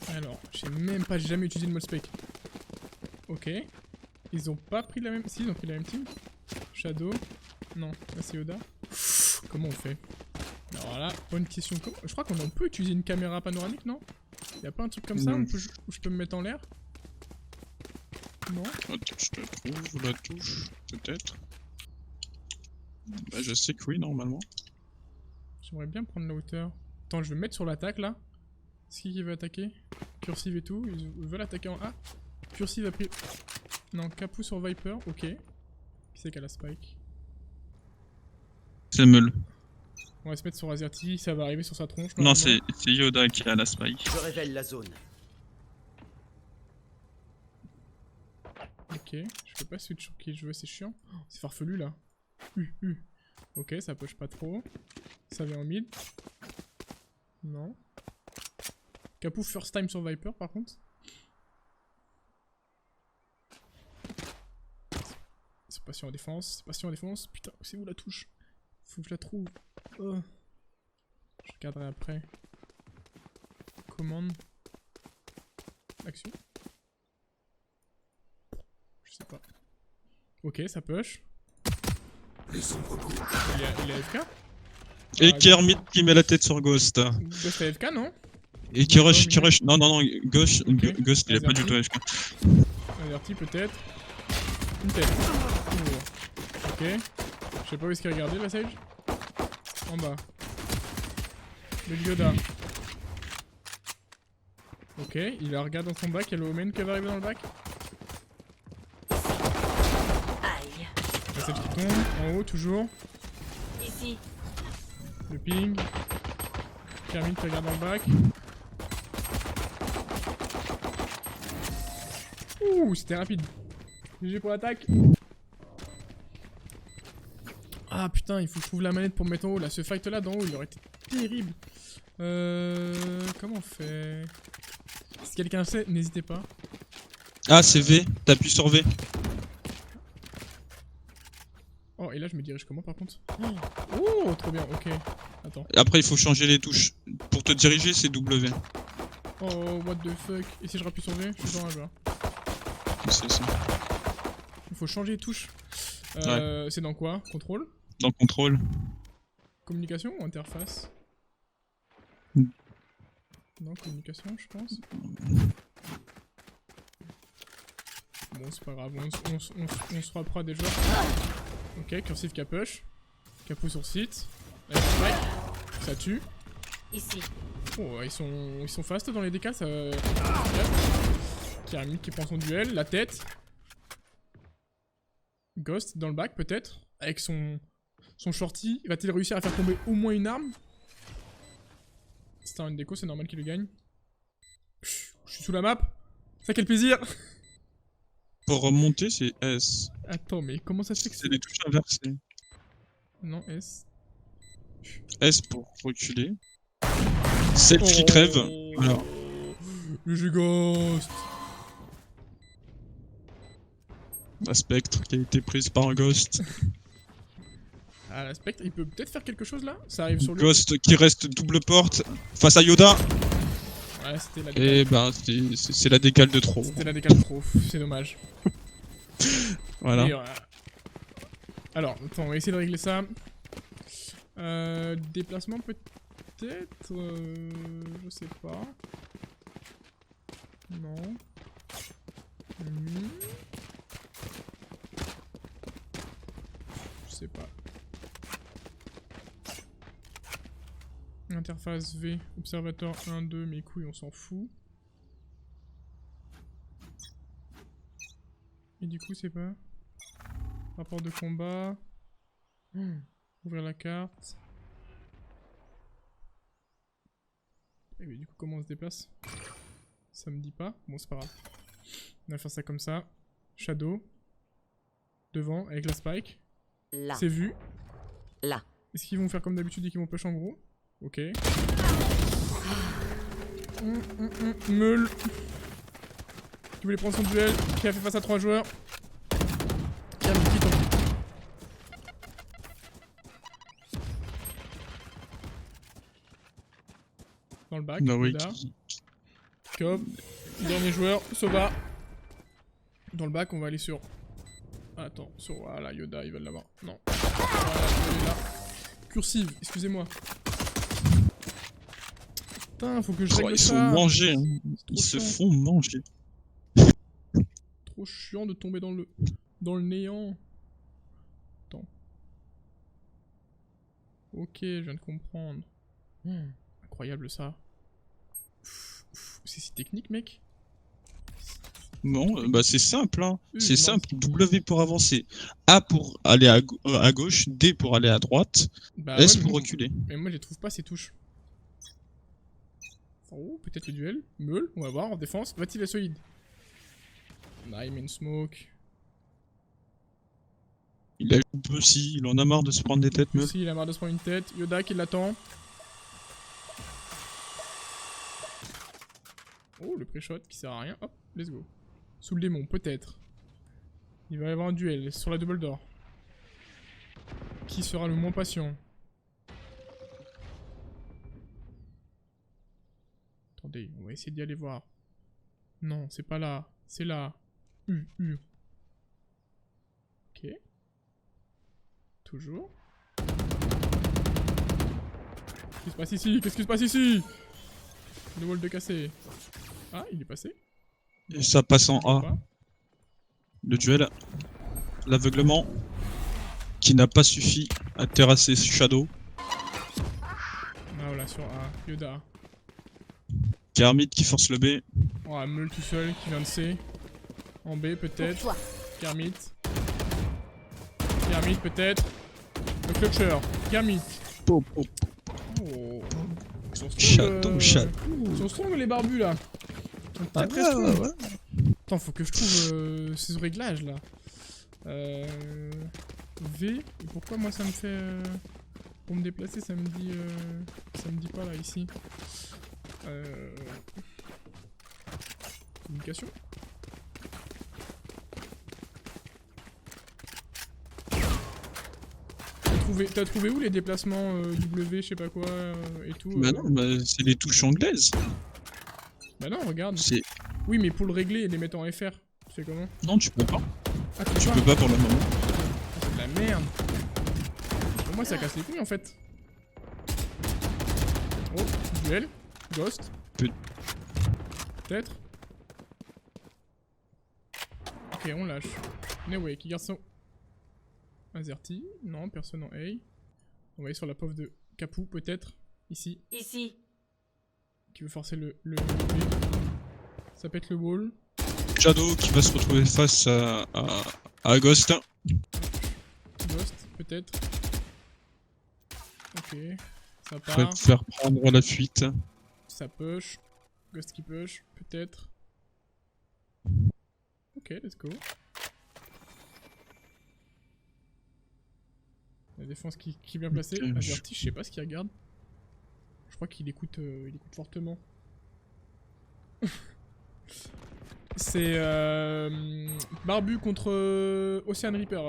Alors, j'ai jamais utilisé le mode spec. Ok. Ils ont pas pris la même... Si, ils ont pris la même team. Shadow. Non, là c'est Yoda. Comment on fait? Alors là, bonne question. Je crois qu'on peut utiliser une caméra panoramique, non? Y'a pas un truc comme ça où je peux me mettre en l'air? Non? Attends, je te trouve la touche, peut-être. Bah, je sais que oui, normalement. J'aimerais bien prendre la hauteur. Attends, je vais me mettre sur l'attaque là. C'est qui veut attaquer? Cursive et tout. Ils veulent attaquer en A. Cursive a pris... Non, Capou sur Viper. Ok. Qui c'est qui a la spike? C'est Meul. On va se mettre sur Azerty. Ça va arriver sur sa tronche. Non, normalement. c'est Yoda qui a la spike. Je révèle la zone. Ok. Je peux pas switch sur qui je veux, c'est chiant. Oh, c'est farfelu là. Ok, ça push pas trop. Ça vient en mid. Non. Capou first time sur Viper par contre. C'est pas si en défense, c'est pas si en défense. Putain, c'est où la touche? Faut que je la trouve. Oh. Je regarderai après. Commande. Action. Je sais pas. Ok, ça push. Il est AFK? Et Kermit qui met la tête sur Ghost. Ghost AFK, non? Et qui rush, Non, Ghost, Okay. Ghost il est pas du tout AFK. Averti peut-être. Une tête. Oh. Ok. Je sais pas où est-ce qu'il regardait la Sage. En bas. Le Yoda. Ok, il la regarde dans son bac. Il y a le Omen qui va arriver dans le bac. Aïe. La Sage qui tombe. En haut, toujours. Ici. Le ping. Kermit qui regarde dans le bac. Ouh, c'était rapide. GG pour l'attaque. Ah putain, il faut que je trouve la manette pour me mettre en haut là. Ce fight là d'en haut, il aurait été terrible. Comment on fait? Si quelqu'un sait, n'hésitez pas. Ah, c'est V, t'appuies sur V. Oh, et là je me dirige comment par contre? Oh, trop bien, ok. Attends. Et après, il faut changer les touches. Pour te diriger, c'est W. Oh, what the fuck. Et si je rappuie sur V, je suis dans un jeu. C'est ça. Il faut changer les touches. Ouais. C'est dans quoi? Contrôle? Dans contrôle. Communication ou interface? Non, communication, je pense. Bon, c'est pas grave, on se fera déjà. Ok, cursive capuche. Capou sur site. Avec le spike. Ça tue. Ici. Oh, ils sont fast dans les décals, ça... Kermit qui prend son duel, la tête. Ghost dans le bac peut-être. Avec son shorty. Va-t-il réussir à faire tomber au moins une arme? C'est un déco, c'est normal qu'il le gagne. Je suis sous la map. Ça quel plaisir. Pour remonter, c'est S. Attends, mais comment ça se fait que C'est des touches inversées. Non, S. S pour reculer. Celle qui crève. Voilà. Le jeu Ghost. La Spectre qui a été prise par un Ghost. Ah, la Spectre, il peut peut-être faire quelque chose là? Ça arrive sur lui. Ghost qui reste double porte face à Yoda. Ouais, c'était la décale. Et ben, c'est la décale de trop. C'était la décale trop, c'est dommage. Voilà. Et, alors, attends, on va essayer de régler ça. Déplacement peut-être... je sais pas. Non. Je sais pas. Interface V, observateur 1, 2, mes couilles, on s'en fout. Et du coup, c'est pas... Rapport de combat... Ouvrir la carte... Et mais du coup, comment on se déplace? Ça me dit pas. Bon, c'est pas grave. On va faire ça comme ça. Shadow. Devant, avec la spike. Là. C'est vu. Là. Est-ce qu'ils vont faire comme d'habitude et qu'ils vont push en gros? Ok. Meul. Qui voulait prendre son duel. Qui a fait face à 3 joueurs. Qui a mis qui tombe. Dans le bac. Bah oui. Yoda. Cop. Dernier joueur, Sova. Dans le bac, on va aller sur... Attends, sur... Voilà, Yoda, il va l'avoir. Non. Voilà, il est là. Cursive, excusez-moi. Putain, faut que je règle Ils ça. sont mangés, hein. Ils se chiant. font manger. Trop chiant de tomber dans le néant. Attends. Ok, je viens de comprendre. Incroyable ça. C'est si technique, mec. Non, bah c'est simple, hein. C'est non. simple. W pour avancer. A pour aller à gauche. D pour aller à droite. Bah S ouais, pour reculer. mais moi je les trouve pas ces touches. Oh, peut-être le duel. Meul, on va voir en défense. Va-t-il la solide? I'm in smoke. Il a un peu si, il en a marre de se prendre des têtes, meuf. Aussi, il a marre de se prendre une tête. Yoda qui l'attend. Oh, le pré-shot qui sert à rien. Hop, let's go. Sous le démon, peut-être. Il va y avoir un duel sur la double door. Qui sera le moins patient? Attendez, on va essayer d'y aller voir. Non, c'est pas là. C'est là. Ok. Toujours. Qu'est-ce qui se passe ici? Qu'est-ce qui se passe ici? Le wall de cassé. Ah, il est passé. Et ça passe en Toujours A. pas. Le duel. L'aveuglement. Qui n'a pas suffi à terrasser Shadow. Ah voilà, sur A. Yoda. Kermit qui force le B. Oh, Meul tout seul qui vient de C. En B peut-être. Pour toi. Kermit. Kermit peut-être. Le clutcher. Kermit. Po, po, Oh. Ils sont strong, Shadow, Shadow. Ils sont strong les barbus là. Ils sont très très Ah, strong. ouais. Attends, faut que je trouve ces réglages là. V. Et pourquoi moi ça me fait... Pour me déplacer ça me dit... Ça me dit pas là ici. Communication. T'as trouvé où les déplacements W, je sais pas quoi, et tout Bah non, bah, c'est les touches anglaises. Bah non, regarde. C'est... Oui, mais pour le régler et les mettre en FR, tu fais comment? Non, tu peux pas. Ah, Tu peux pas pour le moment. C'est de la merde. Pour moi, ça casse les couilles en fait. Oh, duel. Ghost. Peut-être. Ok, on lâche. Anyway, qui garde son... Azerty. Non, personne en A. On va aller sur la pauvre de Capou, peut-être. Ici. Ici. Qui veut forcer le B. Ça pète le wall. Shadow qui va se retrouver face à Ghost. Ghost, peut-être. Ok. Ça Prêt part. à faire prendre la fuite. Ça push. Ghost qui push, peut-être. Ok, let's go. La défense qui est bien placée. Ok, Azerty, je sais pas ce qu'il regarde. Je crois qu'il écoute, il écoute fortement. C'est Barbu contre Ocean Reaper,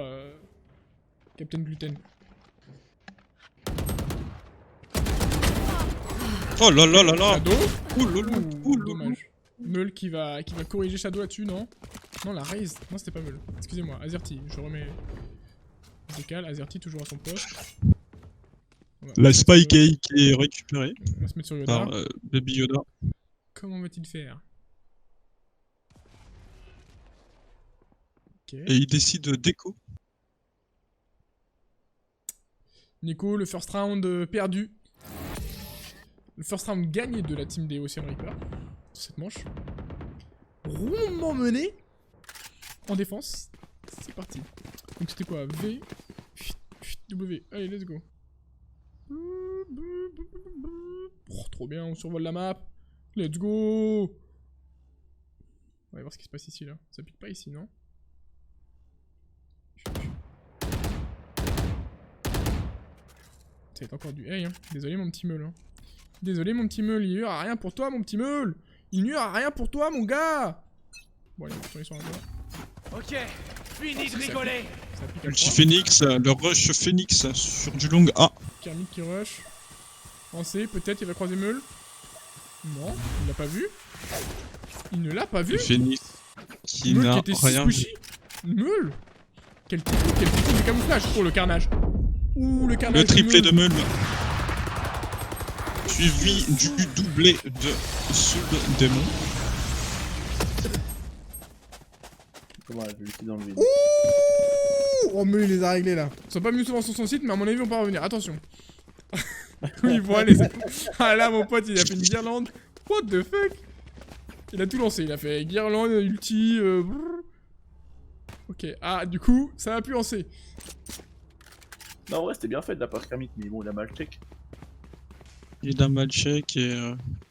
Captain Gluten. Oh là là là là. Shadow. Ouh loulou, ouh loulou. Dommage. Meul qui va corriger Shadow là-dessus, non? Non, la raise. Non, c'était pas Meul. Excusez-moi, Azerty, je remets. Je décale, Azerty toujours à son poste. La Spike qui est récupérée On va se mettre sur Yoda. par Baby Yoda. Comment va-t-il faire? Ok. Et il décide de déco. Nico, le first round perdu. Le first round gagné de la team des Ocean Reaper. Sur cette manche. Rondement mené. En défense. C'est parti. Donc c'était quoi? V. W. Allez, let's go. Oh, trop bien, on survole la map. Let's go. On va voir ce qui se passe ici là. Ça pique pas ici, non? C'est encore du hey, hein. Désolé mon petit meul. Hein. Désolé mon petit meul, il n'y aura rien pour toi mon petit meul. Il n'y aura rien pour toi mon gars. Bon allez, on va tourner sur un doigt. Ok, fini de rigoler. Ça pique à Multi 3. Phoenix, le rush Phoenix sur du long A. Kermit qui rush. En C, peut-être il va croiser meul. Non, il l'a pas vu. Il ne l'a pas vu. Et Phoenix qui Meul n'a qui était rien vu. squishy. Meul. Quel technique de camouflage pour le carnage. Ouh, le carnage. Le triplé de Meul. Meul. Suivi du doublé de Sub Démon. Comment elle a vu dans le vide. Oh, Meul, il les a réglés là. Ils sont pas venus souvent sur son site, mais à mon avis, on peut revenir. Attention. Oui, ils vont aller. Ah là, mon pote, il a fait une guirlande. What the fuck? Il a tout lancé. Il a fait guirlande, ulti. Ok. Ah, du coup, ça a pu lancer. Non, ouais, c'était bien fait de la part Kermit, mais bon, il a mal check. Il a mal check et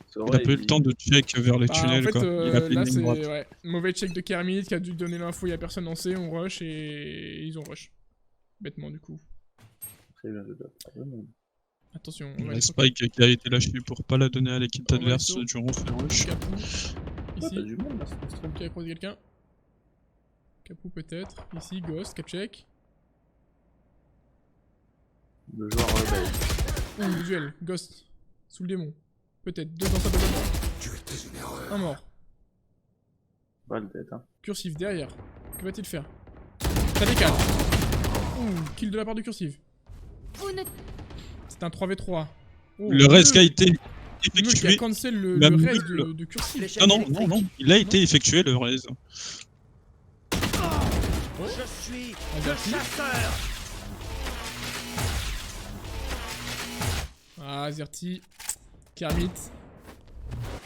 C'est il vrai, a pas eu le temps de check vers les Bah, tunnels en fait, quoi. Il a fait une là, ligne c'est droite. ouais, mauvais check de Kermit qui a dû donner l'info. Il y a personne lancé. On rush et ils ont rush. Bêtement, du coup. Très bien, de la part de monde. Attention, on va La aller sur spike qui a été lâchée pour pas la donner à l'équipe On va adverse sur- durant le rush. Capou. Ouais, t'as Ici. du monde là, c'est extrême. Qui a croisé quelqu'un? Capou peut-être. Ici, Ghost, cap check. Le joueur bah, Ouh, visuel, Ghost. Sous le démon. Peut-être, deux dans sa double mort. Un mort. pas le tête, hein. Cursif derrière. Que va-t-il faire? Ça décale. Ouh, kill de la part de Cursif. C'est un 3v3. Oh, Le reste qui a Meul. été Meul qui a effectué. cancel le Même reste Meul. de Cursif. Non, il a été effectué le reste. Je suis Ah, le merci. chasseur. Ah, Zerti. Kermit.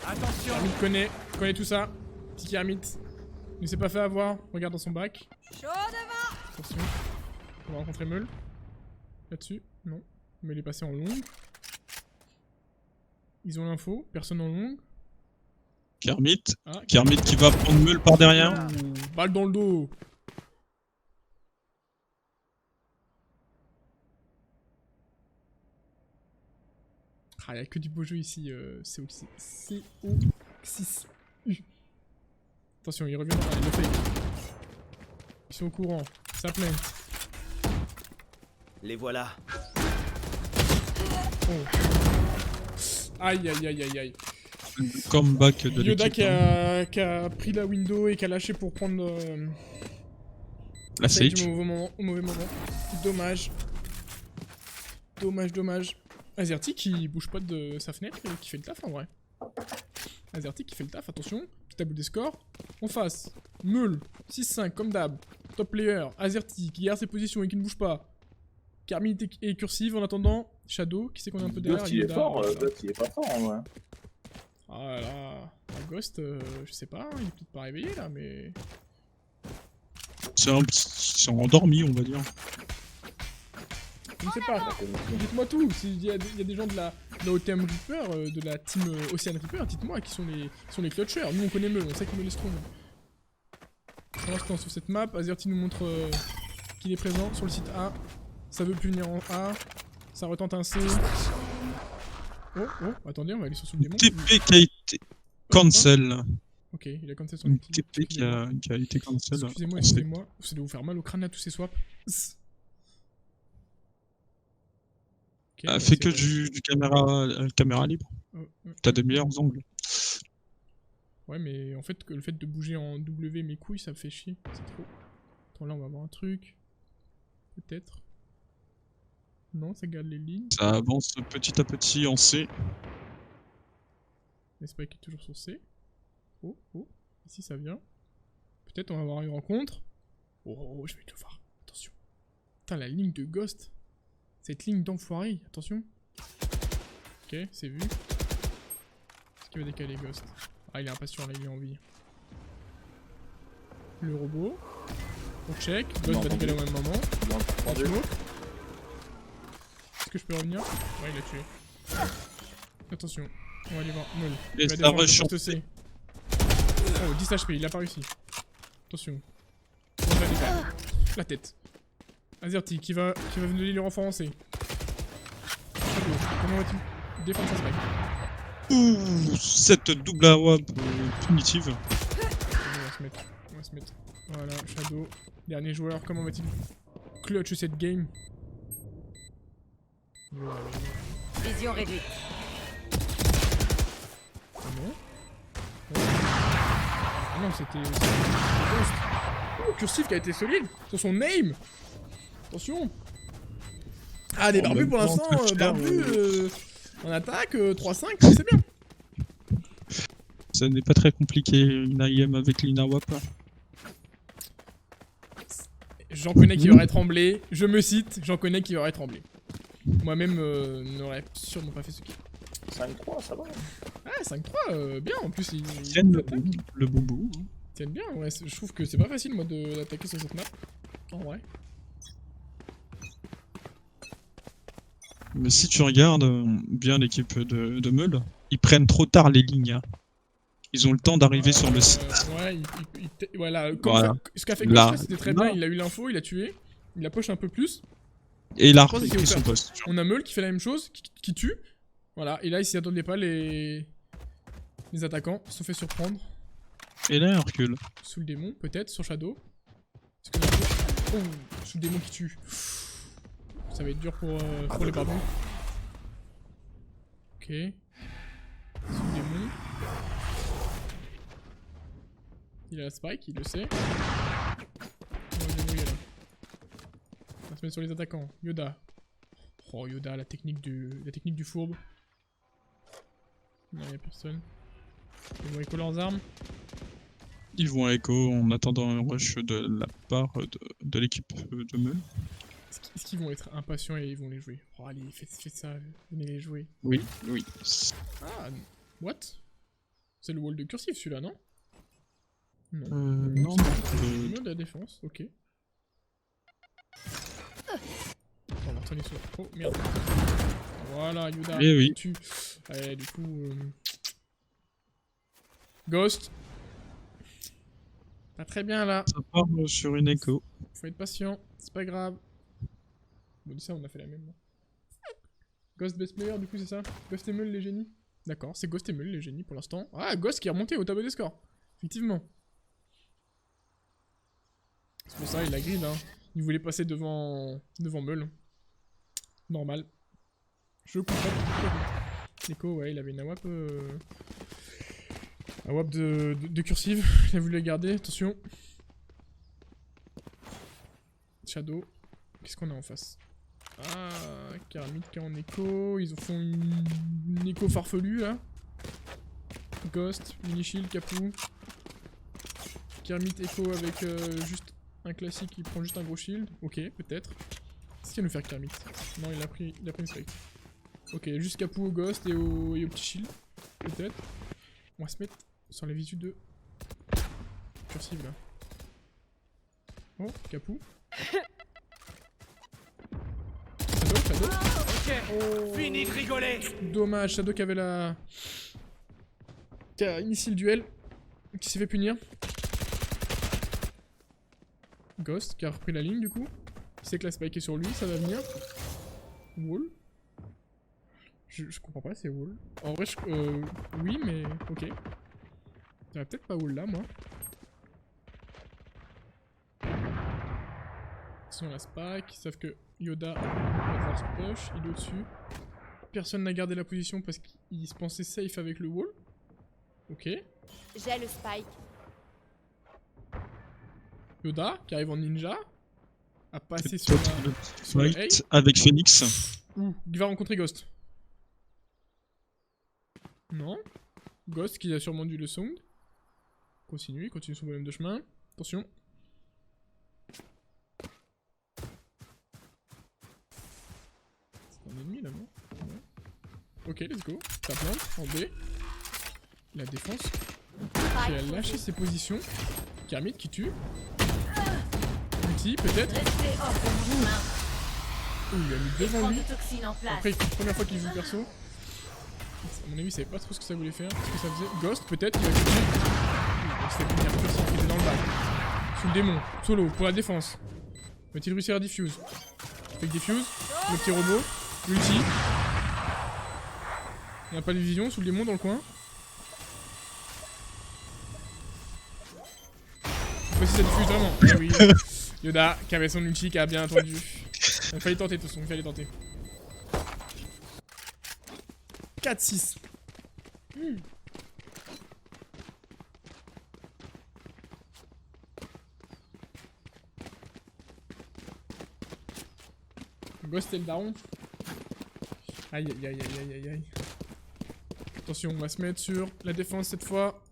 Attention. Kermit connaît tout ça. Petit Kermit. Ne s'est pas fait avoir. Regarde dans son bac. Attention. On va rencontrer Meul. Là-dessus. Non. Mais il est passé en longue. Ils ont l'info. Personne en longue. Kermit. Ah, Kermit qui va prendre Meul par derrière. Ouh, balle dans le dos. Ah, y'a que du beau jeu ici. CO6U. Attention, il revient. Ah, il le fait. Ils sont au courant. Ça plaint. Les voilà. Oh. Aïe aïe aïe aïe aïe. Comeback de Yoda l'équipe. qui a pris la window et qui a lâché pour prendre La Sage Sage. au mauvais moment. Dommage. Dommage. Azerty qui bouge pas de sa fenêtre et qui fait le taf en vrai. Azerty qui fait le taf, attention. Petit tableau des scores. En face, Meul, 6-5 comme d'hab. Top player, Azerty qui garde ses positions et qui ne bouge pas. Kermit et Cursive en attendant. Shadow qui sait qu'on est un peu derrière. Ghost, il est Yoda, fort, voilà. Ghost, il est pas fort en vrai. Ah là, Ghost, je sais pas, il est peut-être pas réveillé là, mais... C'est endormi, on va dire. Je ne sais pas, dites-moi tout, s'il y a des gens de la OTM Reaper, de la team Ocean Reaper, dites-moi qui sont les clutchers. Nous on connaît Meul, on sait que Meul est strong. Pour l'instant sur cette map, Azerty nous montre qu'il est présent sur le site A. Ça veut plus venir en A, ça retente un C. Oh, attendez, on va aller sur le démon. TP qui a été cancel. Ok, il a cancel son Une outil. TP qui a été cancel. Excusez-moi, ça doit vous faire mal au crâne là tous ces swaps. Ok, on va Fait que essayer du caméra libre. T'as des meilleurs angles. Ouais, mais en fait, le fait de bouger en W mes couilles, ça me fait chier. C'est trop. Attends, là, on va voir un truc. Peut-être. Non, ça garde les lignes. Ça avance petit à petit en C. L'Esprit qui est toujours sur C. Oh. Ici, ça vient. Peut-être on va avoir une rencontre. Oh, je vais te voir. Attention. Putain, la ligne de Ghost. Cette ligne d'enfoiré. Attention. Ok, c'est vu. Est-ce qu'il va décaler Ghost? Ah, il est impatient là, il est en vie. Le robot. On check. Ghost va décaler au même moment. Smoke. Est-ce que je peux revenir? Ouais, il l'a tué. Attention. On va aller voir Meul. Et Il va ça défendre le rush poste en C. Oh, 10 HP, il a pas réussi. Attention. On va décaler. La tête. Azerty qui va venir le renfort en C. Shadow, comment vas-tu défendre sa spike? Ouh, cette double AWP punitive. On va se mettre. Voilà, Shadow. Dernier joueur, comment va-t-il clutch cette game? Vision réduite. Non. Ah non, c'était Ghost. Oh, Cursif qui a été solide sur son name. Attention. Ah, des En barbus même pour temps, l'instant. très cher, Barbus en attaque, 3-5, c'est bien. Ça n'est pas très compliqué, une IM avec Lina Wap. J'en connais qui auraient tremblé. Je me cite, j'en connais qui auraient tremblé. Moi-même n'aurais sûrement pas fait ce kill. 5-3, ça va. Ah, 5-3, bien. En plus, ils Tienne attaquent. le boubou. Ils tiennent bien. Ouais, je trouve que c'est pas facile, moi, d'attaquer sur cette map. En vrai. Mais si tu regardes bien l'équipe de Meul, ils prennent trop tard les lignes. Hein. Ils ont le temps d'arriver sur le site. Ouais, voilà. Comme Voilà. ce qu'a fait Là. Ghost, c'était très Là. bien. Il a eu l'info, il a tué. Il a push un peu plus. Et il a Je pense qu'il repris faut son faire. poste. On a Meul qui fait la même chose, qui tue. Voilà. Et là, ils s'y attendaient pas, les attaquants. Ils se sont fait surprendre. Et là, il recule. Sous le démon, peut-être, sur Shadow. Est-ce que oh, sous le démon qui tue. Ça va être dur pour les barbus. Ok. Sous le démon. Il a la spike, il le sait. On va se débrouiller là. On va se mettre sur les attaquants. Yoda. Oh Yoda, la technique du fourbe. Non, y'a personne. Ils vont éco leurs armes. Ils vont à Echo en attendant un rush de la part de l'équipe de Meul. Est-ce qu'ils vont être impatients et ils vont les jouer? Oh allez, faites ça, venez les jouer. Oui, oui. Ah, what? C'est le wall de Cursif celui-là, non? Non. Non, C'est de la défense, ok. On va retourner sur... Oh merde. Voilà, Yoda, Eh oui. tue. Allez, du coup... Ghost. Pas très bien là. ça part sur une Echo. Faut être patient, c'est pas grave. Bon, dis ça, on a fait la même. Là. Ghost best player, du coup, c'est ça? Ghost et Meul, les génies? D'accord, c'est Ghost et Meul, les génies pour l'instant. Ah, Ghost qui est remonté au tableau des scores. Effectivement. C'est pour ça, il a grille, hein. Il voulait passer devant Meul. Normal. Je comprends. Echo, ouais, il avait une AWP. AWP de cursive. Il a voulu la garder, attention. Shadow. Qu'est-ce qu'on a en face? Ah, Kermit qui est en écho. Ils font une écho farfelue là. Ghost, mini shield, Capou. Kermit écho avec juste un classique qui prend juste un gros shield. Ok, peut-être. Qu'est-ce qu'il va nous faire Kermit? Non, il a pris une strike. Ok, juste Capou au Ghost et au petit shield. Peut-être. On va se mettre sur la visu de cursive là. Oh, Capou. Shadow. Ok, Oh. fini de rigoler. Dommage, Shadow qui avait la... qui a initié le duel. Qui s'est fait punir. Ghost qui a repris la ligne du coup. Il sait que la spike est sur lui, ça va venir. Wall. Je comprends pas, c'est Wall. En vrai, oui, mais ok. Ça va peut-être pas Wall là, moi. Attention la spike, sauf que Yoda va devoir se push, il est au-dessus. Personne n'a gardé la position parce qu'il se pensait safe avec le wall. Ok. J'ai le spike. Yoda qui arrive en ninja. A passé sur Peut-être la... le A. fight avec Phoenix. Ouh, il va rencontrer Ghost. Non. Ghost qui a sûrement dû le sound. Il continue son bonhomme de chemin. Attention. C'est un ennemi là, non? Ouais. Ok, let's go. Ça plante en B. La défense qui a lâché ses positions. Kermit qui tue. Ulti peut-être. Restez hors de mon chemin. Ouh, il a mis devant Écran lui. de toxine en place. Après, première fois qu'il joue perso. À mon avis, il savait pas trop ce que ça voulait faire, ce que ça faisait. Ghost, peut-être, il va tuer. C'était bien aussi qui était dans le bac. Sous le démon, solo, pour la défense. Va-t-il réussir à diffuse? Avec diffuse, le petit robot, l'ulti. On n'a pas de vision, sous le démon dans le coin. Voici ça diffuse vraiment. Eh oui. Yoda qui avait son ulti, qui a bien attendu. Il fallait tenter de toute façon, il fallait tenter. 4-6. Ghost et le daron. Aïe aïe aïe aïe aïe aïe aïe. Attention, on va se mettre sur la défense cette fois.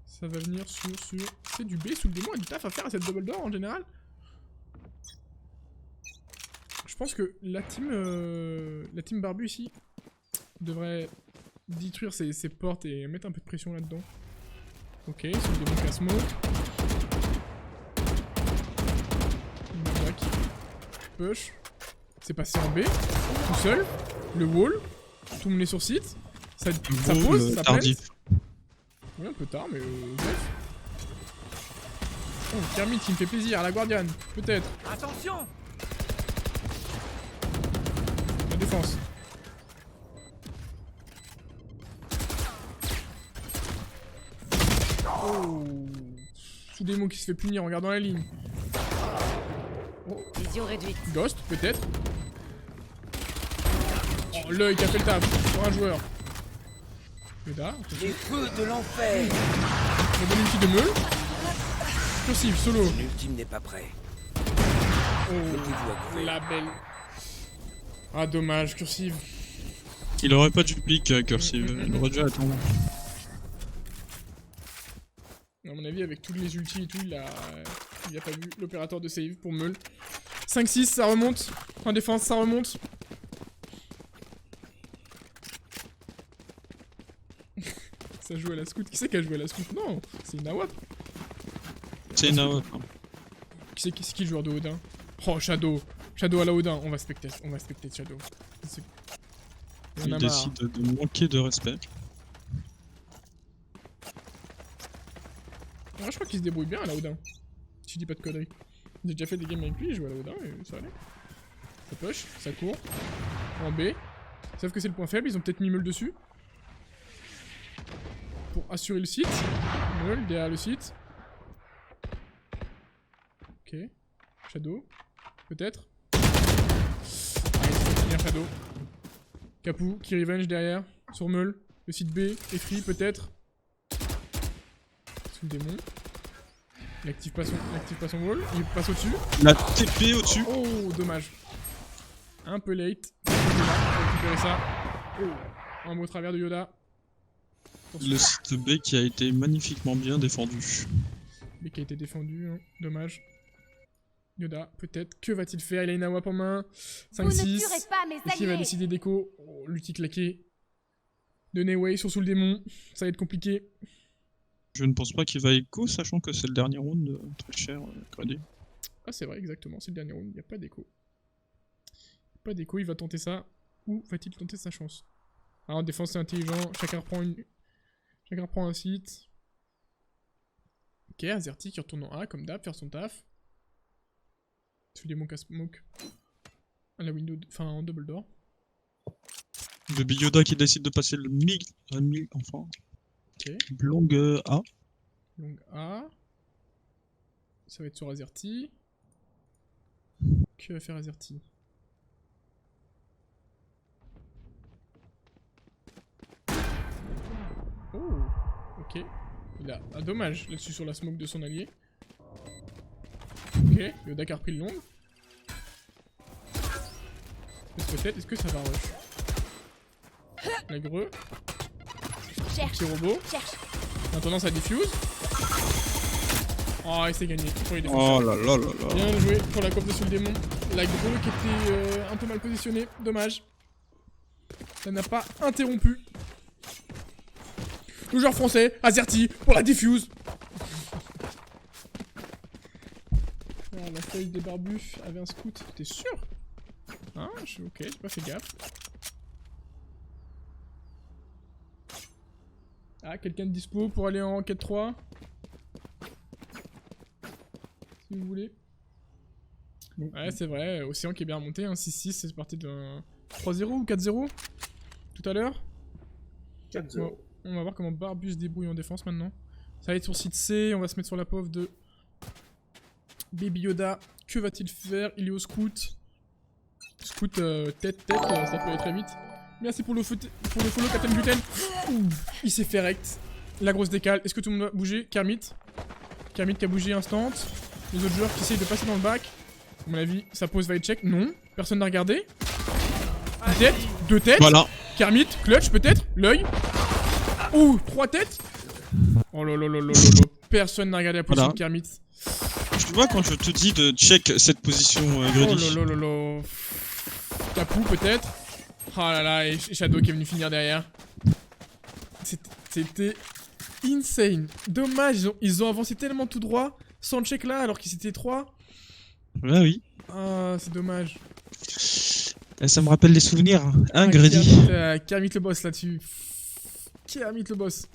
Ça va venir sur... C'est du B sous le démon, il y a du taf à faire à cette double door en général. Je pense que la team barbu ici devrait détruire ces portes et mettre un peu de pression là-dedans. Ok, sous le démon qui a smoke. Push. C'est passé en B, tout seul. Le wall. Tout le monde est sur site. Ça pose, ça tardif. pète. Oui, un peu tard, mais bref. Oh, Kermit qui me fait plaisir, la Guardian, peut-être. Attention. La défense. Oh. Sous-démon qui se fait punir en regardant la ligne. Vision réduite. Ghost, peut-être. Oh, l'œil qui a fait le taf pour un joueur. Yoda, Les feux de l'enfer. le bon ulti de meule. Cursive, solo. L'ultime n'est pas prêt. Oh, la belle. Ah, dommage, cursive. Il aurait pas dû pick cursive, il aurait dû attendre. À mon avis, avec tous les ultis et tout, il a pas vu l'opérateur de save pour meule. 5-6, ça remonte. En défense, ça remonte. Ça joue à la scout. Qui c'est qui a joué à la scout? Non, c'est une AWP. C'est une AWP. C'est qui le joueur de Odin? Oh, Shadow. Shadow à la Odin. On va specter Shadow. Il décide de manquer de respect. Ouais, je crois qu'il se débrouille bien à la Odin. Si je dis pas de conneries. J'ai déjà fait des games avec lui, j'ai joué à la Odin et ça allait. Ça push, ça court. En B. Sauf que c'est le point faible, ils ont peut-être mis meule dessus. Pour assurer le site. Meule derrière le site. Ok. Shadow. Peut-être. Ah, il faut finir Shadow. Capou qui revenge derrière. Sur meule. Le site B est free peut-être. Sous le démon. Il active pas son wall. Il passe au-dessus. La TP au-dessus. Oh, dommage. Un peu late. On va récupérer ça. Oh, un beau travers de Yoda. Attention. Le site B qui a été magnifiquement bien défendu. Mais qui a été défendu, hein. Dommage. Yoda, peut-être. Que va-t-il faire? Il a une AWP en main. Vous ne 5-6. tuerez pas mes Est-ce qu'il va alliés. décider d'écho? Oh, l'ulti claqué. De Neway sur sous le démon. Ça va être compliqué. Je ne pense pas qu'il va écho, sachant que c'est le dernier round très cher, crédit. Ah, c'est vrai, exactement. C'est le dernier round. Il n'y a pas d'écho. Pas d'écho, il va tenter ça. Ou va-t-il tenter sa chance? Ah, en défense, c'est intelligent. Chacun reprend un site. Ok, Azerty qui retourne en A, comme d'hab, faire son taf. Sous les monks à smoke. À la window, enfin en double door. Le Yoda qui décide de passer le mig, enfin. Ok. Longue A. Donc A. Ça va être sur Azerty. Que va faire Azerty? Oh, ok. Il a un dommage là-dessus sur la smoke de son allié. Ok, Yoda qui a repris le long. Peut-être, est-ce que ça va rush? La greu. Cherche. Petit robot. Cherche. On a tendance à diffuse. Oh, et c'est gagné pour les défenseurs. Oh là là là là. Bien joué pour la course sous le démon. La greu qui était un peu mal positionnée. Dommage. Ça n'a pas interrompu. Le joueur français, Azerty, pour la diffuse. Ah, la feuille des barbus avait un scout. T'es sûr? Hein? Je suis ok, j'ai pas fait gaffe. Ah, quelqu'un de dispo pour aller en enquête 3? Si vous voulez. Ouais, c'est vrai, Océan qui est bien remonté, hein, 6-6, c'est parti d'un 3-0 ou 4-0 tout à l'heure. 4-0. Bon, on va voir comment Barbus se débrouille en défense maintenant. Ça va être sur site C, on va se mettre sur la pauvre de Baby Yoda. Que va-t-il faire? Il est au scout. Scout tête, ça peut aller très vite. Merci pour le follow Captain Gluten. Ouh, il s'est fait rect. La grosse décale. Est-ce que tout le monde va bouger? Kermit qui a bougé instant. Les autres joueurs qui essayent de passer dans le bac. À mon avis, sa pose va être check. Non, personne n'a regardé. Une tête, 2 têtes. Voilà. Kermit, clutch peut-être, l'œil. Ouh, 3 têtes. Oh lolololololo. Personne n'a regardé la position Voilà. de Kermit. Tu vois quand je te dis de check cette position, Oh Grady. lolololo. Capou peut-être. Oh là là, et Shadow qui est venu finir derrière. C'était insane. Dommage, ils ont avancé tellement tout droit sans check là alors qu'ils étaient 3. Ah oui. Ah, c'est dommage. Ça me rappelle les souvenirs, hein, Ah, Grady. Kermit le boss là-dessus. Kermit le boss.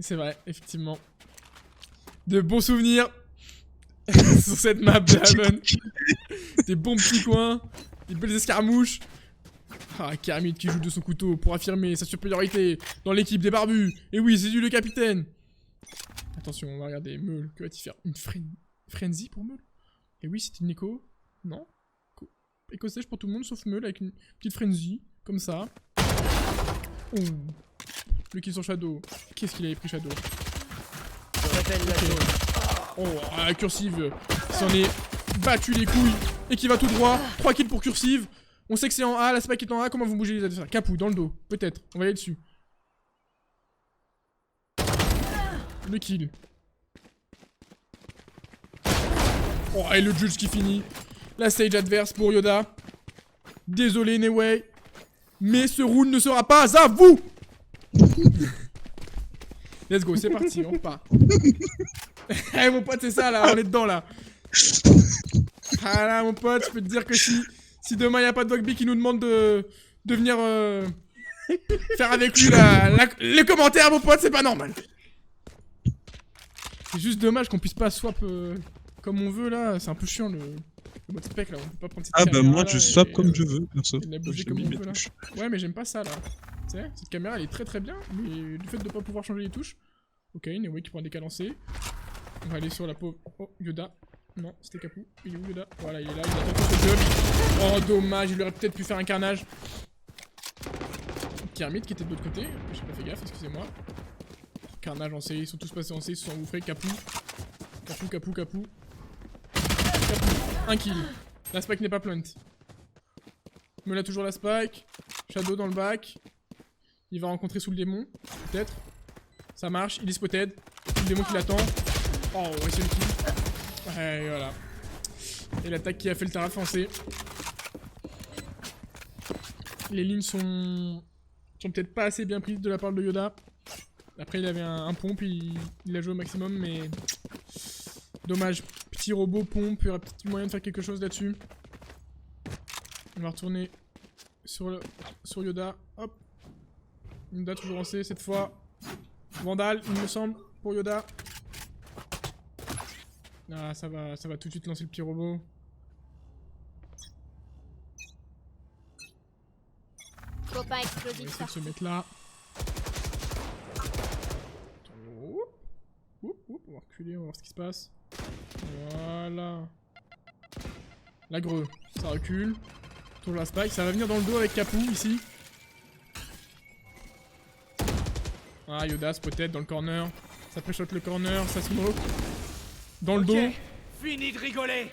C'est vrai, effectivement. De bons souvenirs sur cette map de Haven. Des bons petits coins, des belles escarmouches. Ah, Kermit qui joue de son couteau pour affirmer sa supériorité dans l'équipe des barbus. Et oui, c'est lui le capitaine. Attention, on va regarder Meul. Que va-t-il faire? Une frenzy pour Meul? Et oui, c'est une écho. Non? Écho sèche pour tout le monde sauf Meul avec une petite frenzy. Comme ça. Oh. Le kill sur Shadow. Qu'est-ce qu'il avait pris Shadow? Je rappelle la zone. Oh, Cursive. Il s'en est battu les couilles. Et qui va tout droit. 3 kills pour Cursive. On sait que c'est en A, la spike est en A. Comment vous bougez les adversaires? Capou, dans le dos. Peut-être. On va aller dessus. Le kill. Oh, et le Jules qui finit. La stage adverse pour Yoda. Désolé, Neway. Mais ce round ne sera pas à vous. Let's go, c'est parti, on repart. Eh mon pote, c'est ça là, on est dedans là. Ah là mon pote, je peux te dire que si demain il n'y a pas de Dogby qui nous demande de venir faire avec lui les commentaires, mon pote, c'est pas normal. C'est juste dommage qu'on puisse pas swap comme on veut là, c'est un peu chiant le mode spec là, on peut pas prendre cette Ah bah caméra, moi là, je swap et, comme je veux, perso. et la bouger J'ai comme mis on mes veut là. touches. Ouais mais j'aime pas ça là. Tu sais, cette caméra elle est très bien, mais du fait de pas pouvoir changer les touches. Ok, Neway qui prend des cadencés. On va aller sur la pauvre... Oh, Yoda. Non, c'était Capou. Il est où Yoda? Voilà, il est là, il attend tout ce job. Oh, dommage, il aurait peut-être pu faire un carnage. Kermit qui était de l'autre côté. J'ai pas fait gaffe, excusez-moi. Carnage en C, ils sont tous passés en C, ils se sont engouffrés. Capou. Capou. Un kill. La spike n'est pas plant. Me l'a toujours la spike. Shadow dans le back. Il va rencontrer sous le démon, peut-être. Ça marche, il est spotted. Le démon qui l'attend. Oh, ouais, c'est le kill. Ouais, voilà. Et l'attaque qui a fait le taf en C. Les lignes sont peut-être pas assez bien prises de la part de Yoda. Après, il avait un pompe, il l'a joué au maximum, mais... Dommage. Petit robot pompe, il y aurait peut-être moyen de faire quelque chose là-dessus. On va retourner sur Yoda. Hop. Yoda toujours en C cette fois. Vandal, il me semble, pour Yoda. Ah, ça va tout de suite lancer le petit robot. Copain On va explosif essayer de sorti. se mettre là. Oup, on va reculer, on va voir ce qui se passe. Voilà. La greu, ça recule. Toujours la spike, ça va venir dans le dos avec Capou ici. Ah, Yoda peut-être dans le corner. Ça pré-shot le corner, ça smoke. Dans le dos. Fini de rigoler.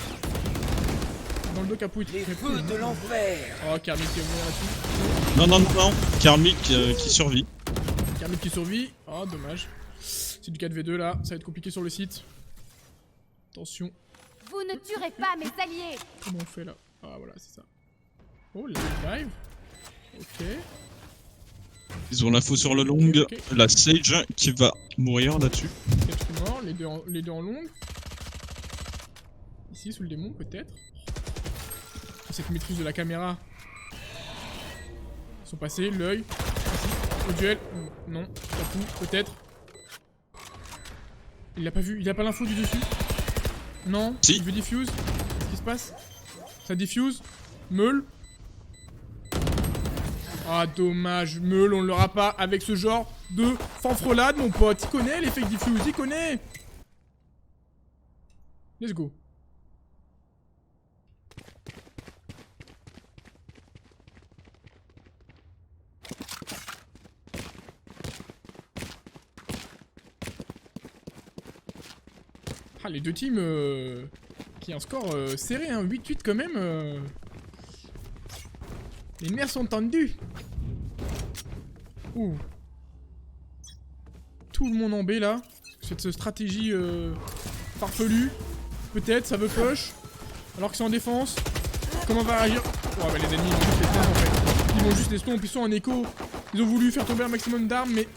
Dans le dos, Capou il Les fait feux de l'enfer. Oh, Kermit qui est venu là-dessus. Non. Kermit qui survit. Kermit qui survit. Oh, dommage. C'est du 4v2 là, ça va être compliqué sur le site. Attention. Vous ne tuerez pas mes alliés. Comment on fait là? Ah, voilà, c'est ça. Oh, la dive. Ok. Ils ont l'info sur le long. Ok. La Sage qui va mourir là-dessus. Catch qui est mort, les deux en longue. Ici, sous le démon, peut-être. Oh, cette maîtrise de la caméra. Ils sont passés, l'œil. Au duel. Non, Capou, peut-être. Il l'a pas vu, il a pas l'info du dessus. Non, Si. il veut diffuse. Qu'est-ce qui se passe? Ça diffuse. Meul. Ah, dommage. Meul, on l'aura pas avec ce genre de fanfrelade, mon pote. Il connaît les fake diffuse, il connaît. Let's go. Ah, les deux teams Ok, un score serré, hein, 8-8 quand même. Les nerfs sont tendus. Ouh. Tout le monde en B là. Cette stratégie farfelue. Peut-être, ça veut push. Alors que c'est en défense. Comment on va réagir? Oh bah les ennemis ils vont juste les stomp en fait. Ils vont juste les stomp, ils sont en écho. Ils ont voulu faire tomber un maximum d'armes mais...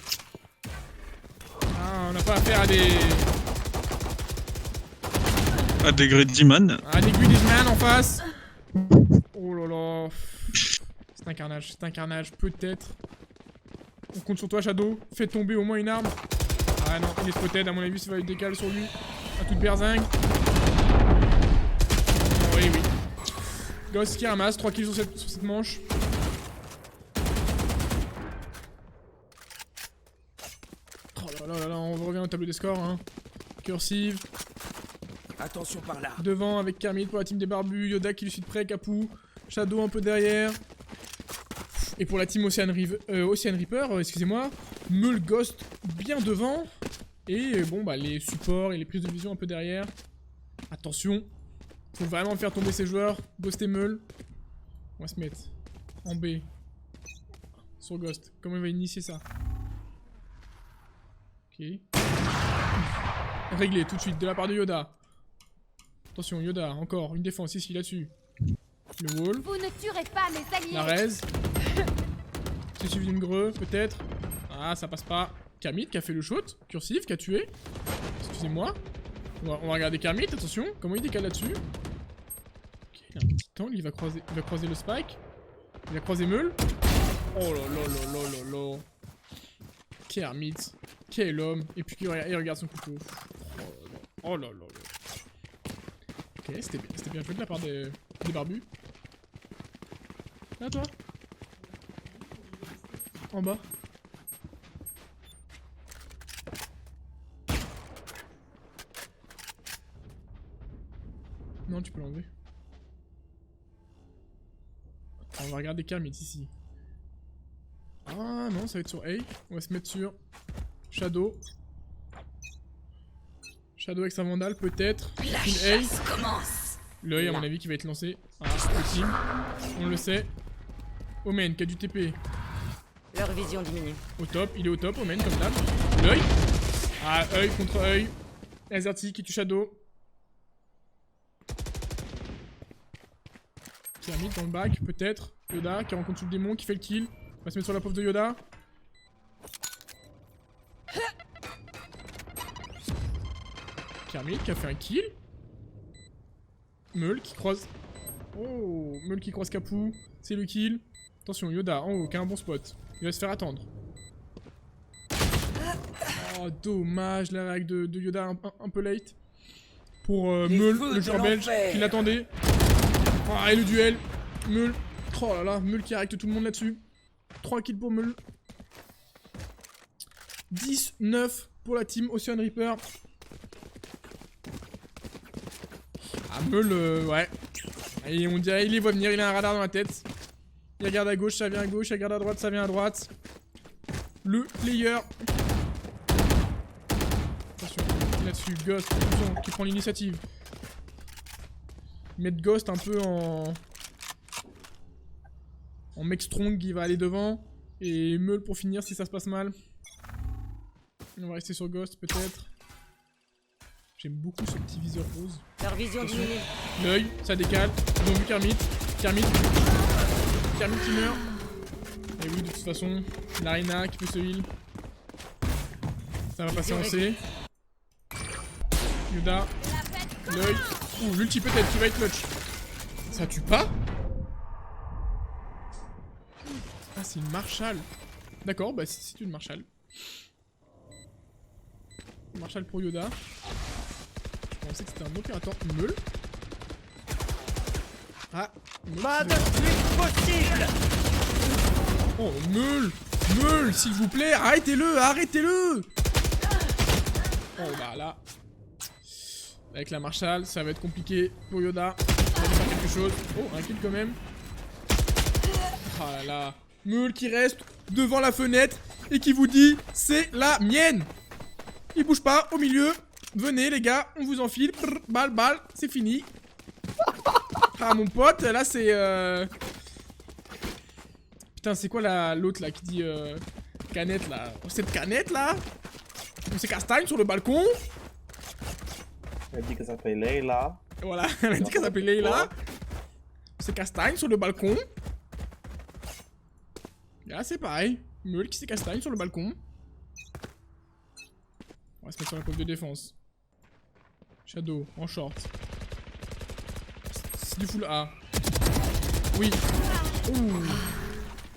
Ah, on n'a pas affaire à des... Ah, des Greedy Man. Ah, des Greedy Man en face. Oh là là. C'est un carnage, peut-être. On compte sur toi, Shadow. Fais tomber au moins une arme. Ah non, il est spotted, à mon avis, ça va être décalé sur lui. À toute berzingue. Oh, oui, oui. Ghost qui ramasse, 3 kills sur cette manche. Oh là là là, on revient au tableau des scores. Hein. Cursive. Attention par là. Devant avec Kermit pour la team des barbus, Yoda qui lui suit de près, Capou, Shadow un peu derrière. Et pour la team Ocean Reaper, excusez-moi, Meul Ghost bien devant. Et bon bah les supports et les prises de vision un peu derrière. Attention, faut vraiment faire tomber ces joueurs, Ghost et Meul. On va se mettre en B sur Ghost. Comment il va initier ça? Ok. Réglé tout de suite de la part de Yoda. Attention, Yoda, encore une défense ici, là-dessus. Le wall. Vous ne tuerez pas mes alliés. La raise. C'est suivi d'une greu, peut-être. Ah, ça passe pas. Kermit qui a fait le shoot. Cursive qui a tué. Excusez-moi. On va regarder Kermit, attention. Comment il décale là-dessus? Ok, il a un petit angle, il va croiser le spike. Il va croiser Meul. Oh là là là là là là. Kermit. Quel homme. Et puis il regarde son couteau. Oh là là là. Ok, c'était bien joué de la part des barbus. Là, toi. En bas. Non, tu peux l'enlever. On va regarder Kermit ici. Ah non, ça va être sur A. On va se mettre sur Shadow. Shadow avec sa vandale, peut-être. La Une chasse A. commence. L'œil, à mon avis, qui va être lancé. Ah, le team. On le sait. Omen, qui a du TP. Leur vision diminue. Au top, il est au top, Omen, comme d'hab. L'œil. Ah, œil contre œil. Azerty qui tue Shadow. Kermit dans le bac, peut-être. Yoda qui rencontre le démon, qui fait le kill. On va se mettre sur la pauvre de Yoda. Kermit qui a fait un kill. Meul qui croise. Oh, Meul qui croise Capou. C'est le kill. Attention, Yoda en haut, qui a un bon spot. Il va se faire attendre. Oh, dommage la règle de Yoda un peu late. Pour Meul, le joueur belge, qui l'attendait. Ah, et le duel. Meul. Oh là là, Meul qui arrête tout le monde là-dessus. 3 kills pour Meul. 10-9 pour la team Ocean Reaper. Ah, Meul, ouais. Et on dirait il les voit venir, il a un radar dans la tête. Il regarde à gauche, ça vient à gauche, il regarde à droite, ça vient à droite. Le player. Attention, là-dessus, Ghost, attention, qui prend l'initiative. Mettre Ghost un peu en mec strong qui va aller devant. Et Meul pour finir si ça se passe mal. On va rester sur Ghost peut-être. J'aime beaucoup ce petit viseur rose. Leur vision Attention. diminue. L'œil, ça décale. Ils ont vu Kermit. Kermit qui meurt. Et oui, de toute façon, l'Arena qui peut se heal. Ça va passer en C. Yoda. L'œil. Ouh, l'ulti peut-être qui va être clutch. Ça tue pas? Ah, c'est une Marshall. D'accord, bah c'est une Marshall. Marshall pour Yoda. Je pensais que c'était un opérateur Meul. Ah, Meul. Pas de suite possible. Oh, Meul, s'il vous plaît, arrêtez-le, arrêtez-le. Oh, bah là. Avec la Marshall, ça va être compliqué pour Yoda. On va faire quelque chose. Oh, un kill quand même. Oh là là. Meul qui reste devant la fenêtre et qui vous dit c'est la mienne. Il bouge pas au milieu. Venez les gars, on vous enfile. Brr, balle, c'est fini. Ah mon pote, là c'est... Putain, c'est quoi l'autre là qui dit canette là? Cette canette là? On s'est castagne sur le balcon. Elle dit que ça s'appelle Leila. Voilà, elle a dit qu'elle s'appelait Leila. C'est castagne sur le balcon. Et là, c'est pareil. Meule qui s'est castagne sur le balcon. On va se mettre sur la côte de défense. Shadow, en short. C'est du full A. Oui. Ouh.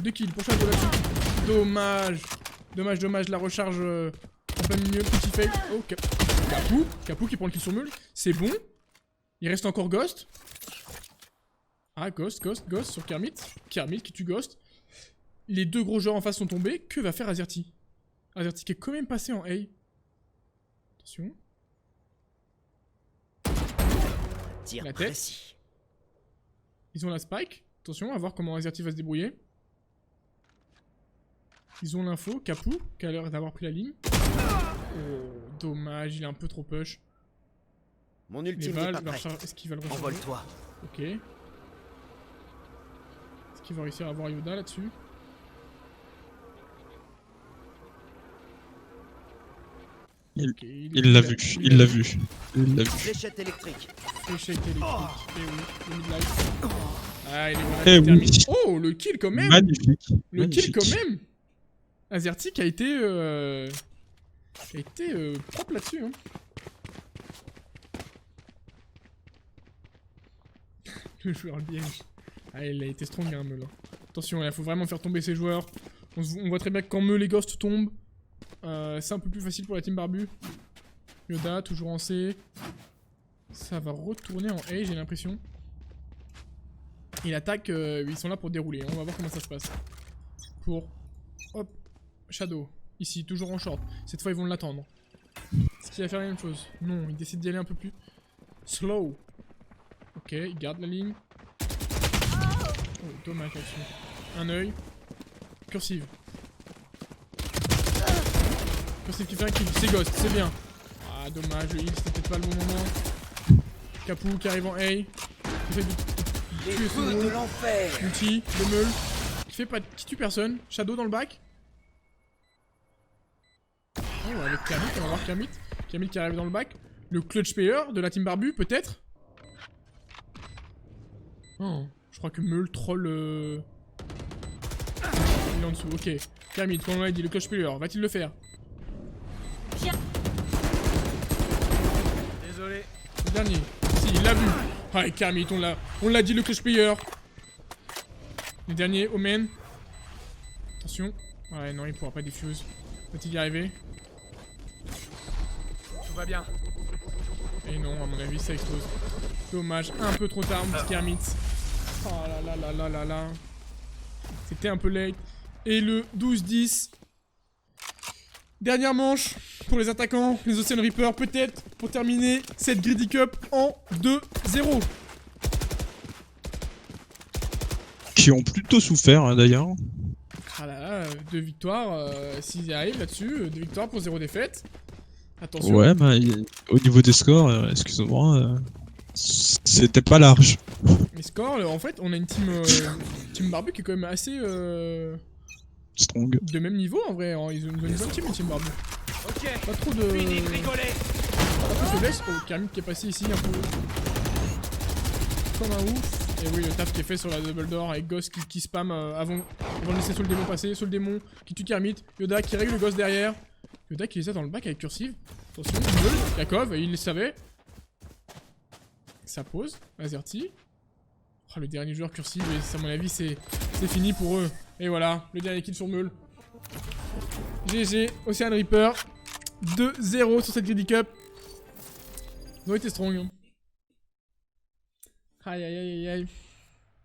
2 kills pour Shadow là-dessus. Dommage. Dommage, la recharge en plein milieu. Petit fake. Oh, Capou qui prend le kill sur Meule. C'est bon. Il reste encore Ghost. Ah, Ghost sur Kermit. Kermit qui tue Ghost. Les 2 gros joueurs en face sont tombés. Que va faire Azerty? Azerty qui est quand même passé en A. Attention. Tir La tête. précis. Ils ont la spike. Attention, à voir comment Azerty va se débrouiller. Ils ont l'info. Capou qui a l'air d'avoir pris la ligne. Oh, dommage, il est un peu trop push. Mon Les ultime n'est balles, pas prêt. est-ce qu'il va le recharger? Envole-toi. Ok. Est-ce qu'il va réussir à avoir Yoda là-dessus? Ok, Il l'a vu, il l'a vu. Il l'a vu. Fléchette électrique. Échec électrique. Et oui, le midlife. Ah, il est voilà, Eh il termine. oui. Oh, le kill quand même! Magnifique. Le kill Magnifique. quand même! Azerty qui a été propre là-dessus. Hein. Le joueur liège. Ah, il a été strong, hein, Meule. Attention, il faut vraiment faire tomber ses joueurs. On voit très bien que quand Meule et Ghost tombent, c'est un peu plus facile pour la team Barbu. Yoda, toujours en C. Ça va retourner en A, j'ai l'impression. Il attaque, ils sont là pour dérouler. On va voir comment ça se passe. Pour... Hop. Shadow. Ici, toujours en short. Cette fois, ils vont l'attendre. Est-ce qu'il va faire la même chose? Non, il décide d'y aller un peu plus slow. Ok, il garde la ligne. Oh, dommage là-dessus. Un œil. Cursive. Cursive qui fait un kill. C'est Ghost, c'est bien. Ah, dommage, le heal, c'était peut-être pas le bon moment. Capou qui arrive en A. Qui essaie de Les tuer son feux de rôle. l'enfer. Multi, de Meule. Qui tue personne. Shadow dans le bac. Oh, avec Kermit, on va voir Kermit. Kermit qui arrive dans le bac. Le clutch player de la team Barbu, peut-être. Oh, je crois que Meule troll. Il est en dessous, ok. Kermit, comme on l'a dit, le clutch player, va-t-il le faire? Désolé. Le dernier. Si, il l'a vu. Ah, et Kermit, on l'a dit, le clutch player. Le dernier, Omen. Attention. Ouais, non, il pourra pas diffuse. Va-t-il y arriver? Tout va bien. Et non, à mon avis, ça explose. Dommage, un peu trop tard, mon petit Kermit. Oh là là là là là là. C'était un peu late. Et le 12-10. Dernière manche pour les attaquants, les Ocean Reapers, peut-être pour terminer cette Greedy Cup en 2-0. Qui ont plutôt souffert, hein, d'ailleurs. Ah là là, 2 victoires, s'ils y arrivent là-dessus, 2 victoires pour 0 défaite. Attention. Ouais, bah, au niveau des scores, excusez-moi, c'était pas large. Les scores, en fait, on a une team Barbu qui est quand même assez Strong. de même niveau en vrai. Hein. Ils ont une bonne team, une team Barbu. Ok. Pas trop de. Fini de rigoler. Pas trop de faiblesse. Oh, Kermit qui est passé ici un peu. Comme un ouf. Et oui, le taf qui est fait sur la double door avec Ghost qui spam avant de laisser Soul Démon passer. Soul Démon qui tue Kermit. Yoda qui règle le Ghost derrière. Yoda qui les a dans le bac avec Cursive. Attention, Yakov, il le savait. Ça pose. Azerty. Oh, le dernier joueur Cursive, et à mon avis, c'est fini pour eux. Et voilà, le dernier kill sur Meule. GG, Ocean Reaper. 2-0 sur cette Greedy Cup. Ils ont été strong. Aïe aïe aïe aïe aïe.